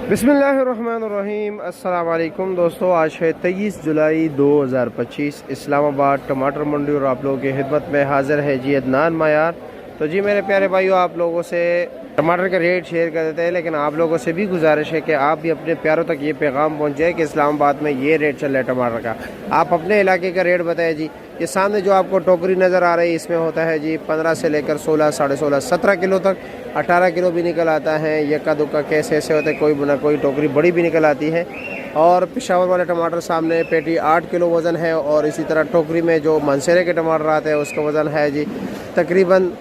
बिस्मिल्लाहिर्रहमानिर्रहीम। अस्सलाम वालेकुम दोस्तों, आज है 23 जुलाई 2025। इस्लामाबाद टमाटर मंडी और आप लोगों की खिदमत में हाजिर है जी अदनान मायार। तो जी मेरे प्यारे भाइयों, आप लोगों से टमाटर का रेट शेयर कर देते हैं, लेकिन आप लोगों से भी गुजारिश है कि आप भी अपने प्यारों तक ये पैगाम पहुंचाए कि इस्लामाबाद में ये रेट चल रहा है टमाटर का। आप अपने इलाके का रेट बताएं जी। ये सामने जो आपको टोकरी नज़र आ रही है, इसमें होता है जी 15 से लेकर 16, 16.5, 17 किलो तक। 18 किलो भी निकल आता है। यक्का दुक्का केस ऐसे होते हैं, कोई ना कोई टोकरी बड़ी भी निकल आती है। और पेशावर वाले टमाटर सामने पेटी 8 किलो वज़न है। और इसी तरह टोकरी में जो मनसेरे के टमाटर आते हैं उसका वज़न है जी तकरीबन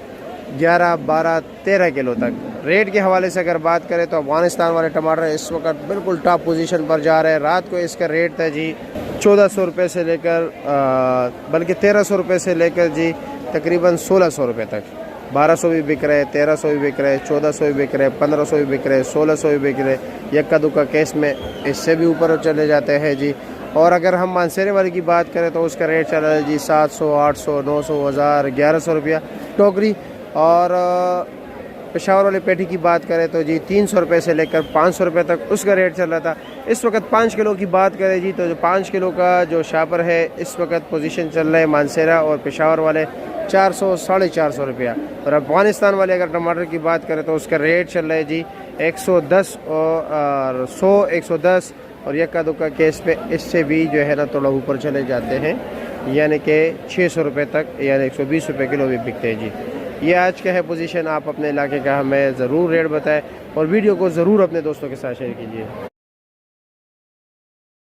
11, 12, 13 किलो तक। रेट के हवाले से अगर बात करें तो अफगानिस्तान वाले टमाटर इस वक्त बिल्कुल टॉप पोजीशन पर जा रहे हैं। रात को इसका रेट था जी 1400 रुपये से लेकर बल्कि 1300 रुपये से लेकर जी तकरीबन 1600 रुपये तक। 1200 भी बिक रहे, 1300 भी बिक रहे, 1400 भी बिक रहे, 1500 भी बिक रहे, 1600 भी बिक रहे। यक्का दुक्का केस में इससे भी ऊपर चले जाते हैं जी। और अगर हम मानसेरे वाले की बात करें तो उसका रेट चल रहा है जी 700, 800, 900, 1000, 1100 रुपया टोकरी। और पेशावर वाली पेटी की बात करें तो जी 300 रुपये से लेकर 500 रुपये तक उसका रेट चल रहा था। इस वक्त 5 किलो की बात करें जी तो जो 5 किलो का जो शापर है इस वक्त पोजीशन चल रहा है मानसेरा और पेशावर वाले 400, 450 रुपया। और अफगानिस्तान वाले अगर टमाटर की बात करें तो उसका रेट चल रहा है जी 110 और 100, 110। और यक्का दुक्का केस पे इससे भी जो है ना थोड़ा ऊपर चले जाते हैं, यानी कि 600 रुपये तक, यानी 120 रुपये किलो भी बिकते हैं जी। ये आज का है पोजीशन। आप अपने इलाके का हमें ज़रूर रेट बताएं और वीडियो को ज़रूर अपने दोस्तों के साथ शेयर कीजिए।